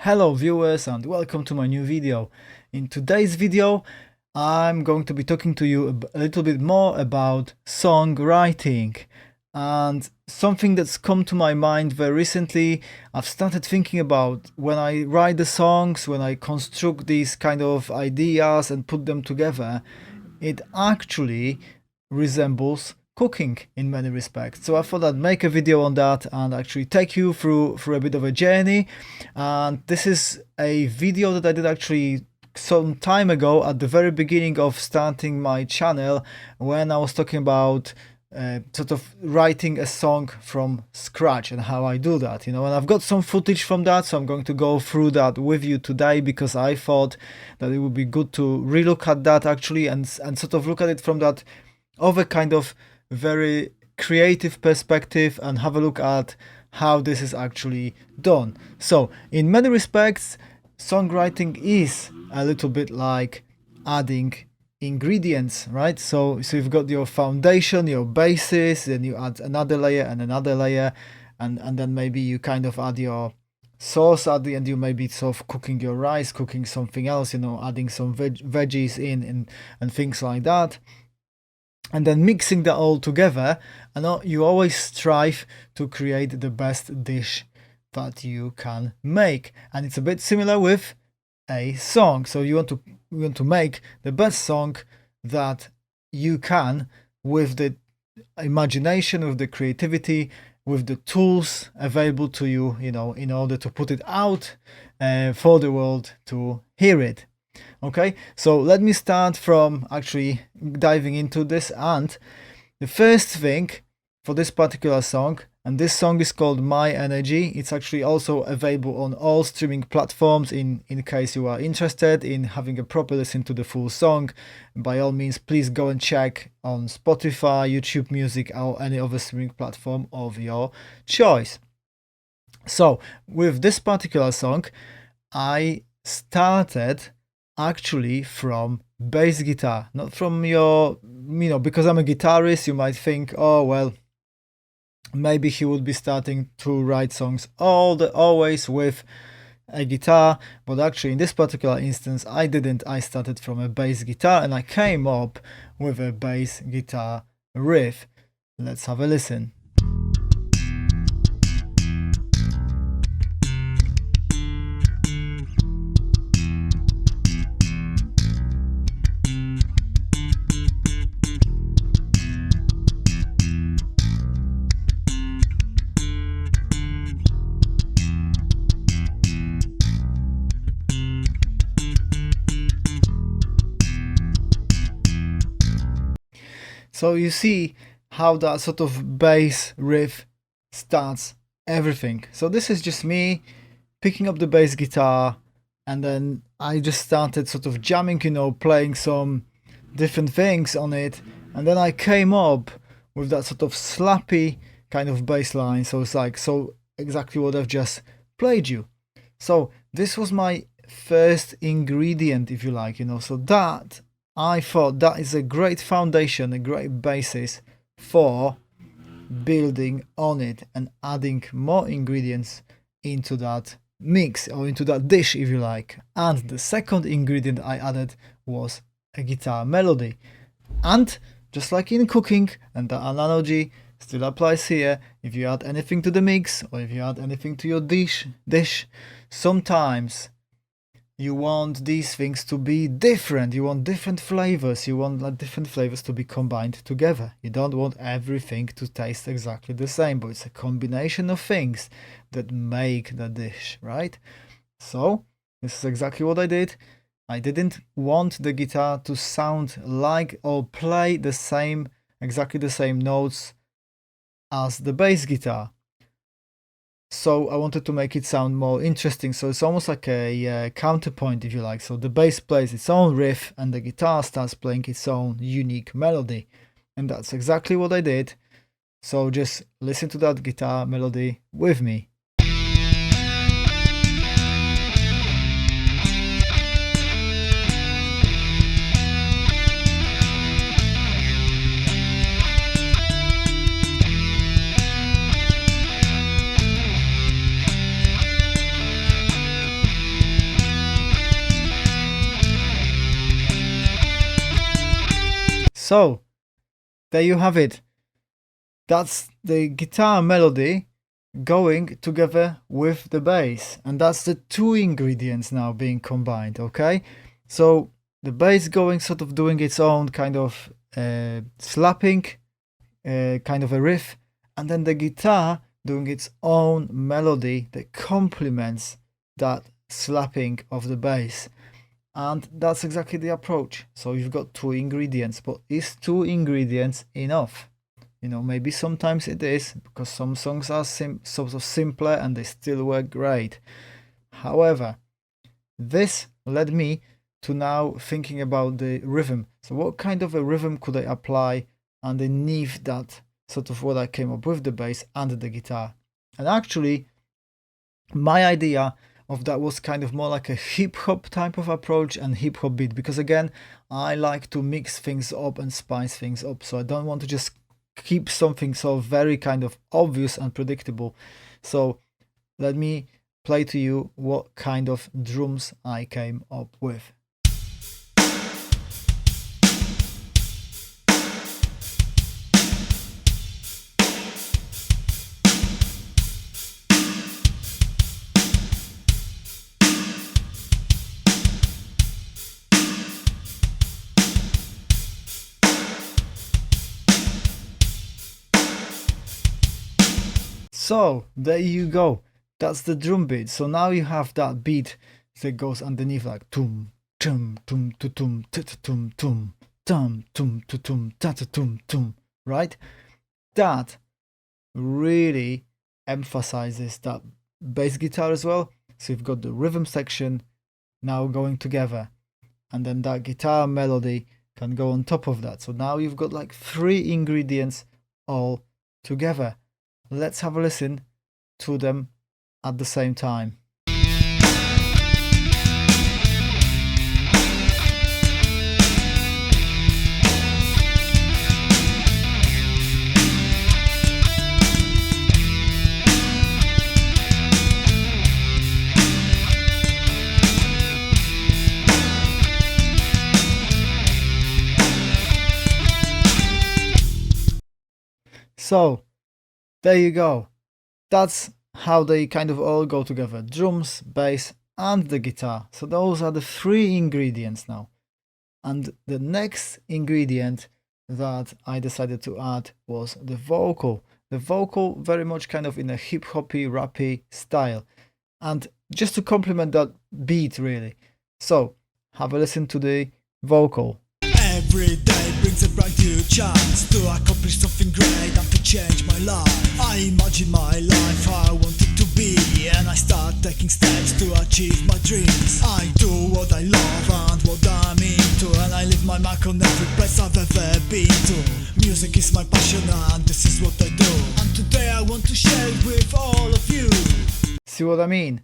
Hello viewers and welcome to my new video. In today's video I'm going to be talking to you a little bit more about songwriting, and something that's come to my mind very recently. I've started thinking about when I write the songs, when I construct these kind of ideas and put them together, it actually resembles cooking in many respects. So I thought I'd make a video on that and actually take you through a bit of a journey. And this is a video that I did actually some time ago at the very beginning of starting my channel, when I was talking about sort of writing a song from scratch and how I do that, and I've got some footage from that, so I'm going to go through that with you today, because I thought that it would be good to relook at that actually and sort of look at it from that other kind of very creative perspective and have a look at how this is actually done. So in many respects, songwriting is a little bit like adding ingredients, right? So you've got your foundation, your basis, then you add another layer and another layer, and then maybe you kind of add your sauce at the end. You may be sort of cooking your rice, cooking something else, adding some veggies in and things like that, and then mixing that all together, and you always strive to create the best dish that you can make. And it's a bit similar with a song. So you want to make the best song that you can, with the imagination, with the creativity, with the tools available to you, in order to put it out for the world to hear it. Okay, so let me start from actually diving into this. And the first thing for this particular song, and this song is called My Energy. It's actually also available on all streaming platforms in case you are interested in having a proper listen to the full song. By all means, please go and check on Spotify, YouTube Music, or any other streaming platform of your choice. So with this particular song, I started actually from bass guitar, not from your, because I'm a guitarist, you might think, oh well, maybe he would be starting to write songs always with a guitar. But actually in this particular instance I didn't. I started from a bass guitar and I came up with a bass guitar riff. Let's have a listen. So you see how that sort of bass riff starts everything. So this is just me picking up the bass guitar, and then I just started sort of jamming, playing some different things on it, and then I came up with that sort of slappy kind of bass line. So it's like, so exactly what I've just played you. So this was my first ingredient, if you like, so that I thought that is a great foundation, a great basis for building on it and adding more ingredients into that mix, or into that dish, if you like. And the second ingredient I added was a guitar melody. And just like in cooking, and the analogy still applies here, if you add anything to the mix, or if you add anything to your dish, sometimes you want these things to be different. You want different flavors. You want different flavors to be combined together. You don't want everything to taste exactly the same, but it's a combination of things that make the dish, right? So this is exactly what I did. I didn't want the guitar to sound like or play exactly the same notes as the bass guitar. So I wanted to make it sound more interesting. So it's almost like a counterpoint, if you like. So the bass plays its own riff and the guitar starts playing its own unique melody. And that's exactly what I did. So just listen to that guitar melody with me. So there you have it. That's the guitar melody going together with the bass, and that's the two ingredients now being combined. Okay, so the bass going sort of doing its own kind of slapping kind of a riff, and then the guitar doing its own melody that complements that slapping of the bass. And that's exactly the approach. So you've got two ingredients, but is two ingredients enough? You know, maybe sometimes it is, because some songs are sort of simpler and they still work great. However, this led me to now thinking about the rhythm. So what kind of a rhythm could I apply underneath that sort of what I came up with, the bass and the guitar? And actually, my idea of that was kind of more like a hip-hop type of approach and hip-hop beat, because again, I like to mix things up and spice things up, so I don't want to just keep something so very kind of obvious and predictable. So let me play to you what kind of drums I came up with. So there you go. That's the drum beat. So now you have that beat that goes underneath like tum tum tum tum tum tum tum tum tum tum tum tum, right? That really emphasizes that bass guitar as well. So you've got the rhythm section now going together, and then that guitar melody can go on top of that. So now you've got like three ingredients all together. Let's have a listen to them at the same time. So there you go. That's how they kind of all go together: drums, bass, and the guitar. So those are the three ingredients now. And the next ingredient that I decided to add was the vocal. The vocal very much kind of in a hip-hoppy, rappy style. And just to complement that beat really. So have a listen to the vocal. Every day brings a bright new chance to accomplish something great and to change my life. I imagine my life how I want it to be, and I start taking steps to achieve my dreams. I do what I love and what I'm into, and I leave my mark on every place I've ever been to. Music is my passion and this is what I do, and today I want to share it with all of you. See what I mean?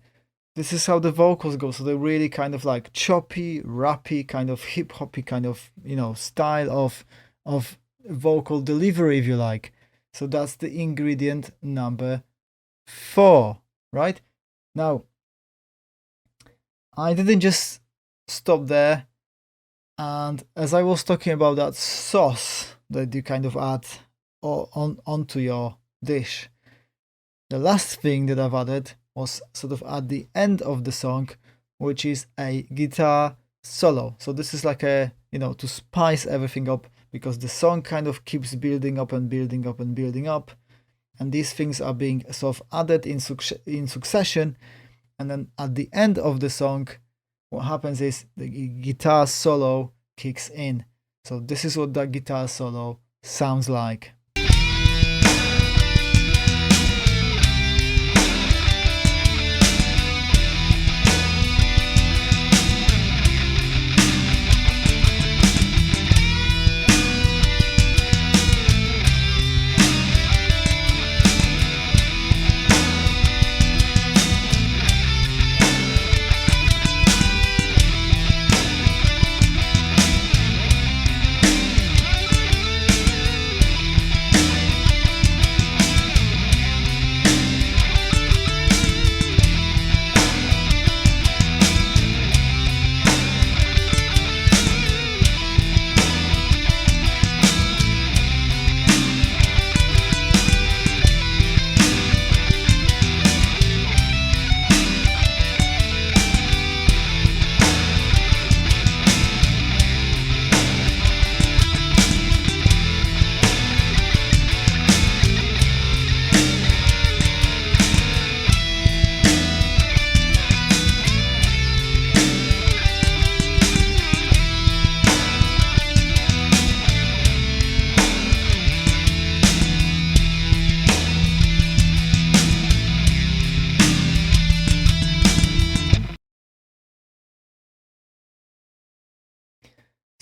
This is how the vocals go. So they're really kind of like choppy, rappy, kind of hip-hoppy kind of, you know, style of vocal delivery, if you like. So that's the ingredient number 4, right? Now, I didn't just stop there. And as I was talking about that sauce that you kind of add onto your dish, the last thing that I've added was sort of at the end of the song, which is a guitar solo. So this is like a, you know, to spice everything up, because the song kind of keeps building up and building up and building up, and these things are being sort of added in succession, and then at the end of the song what happens is the guitar solo kicks in. So this is what that guitar solo sounds like.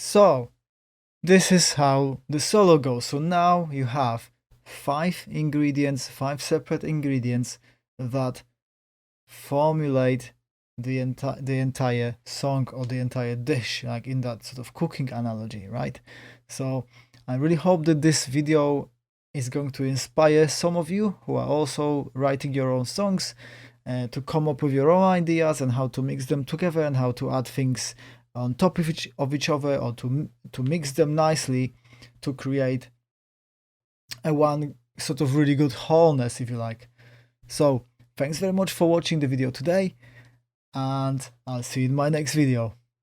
So this is how the solo goes. So now you have 5 separate ingredients that formulate the entire song or the entire dish, like in that sort of cooking analogy, right? So I really hope that this video is going to inspire some of you who are also writing your own songs to come up with your own ideas and how to mix them together and how to add things on top of each other, or to mix them nicely to create a one sort of really good wholeness, if you like. So thanks very much for watching the video today, and I'll see you in my next video.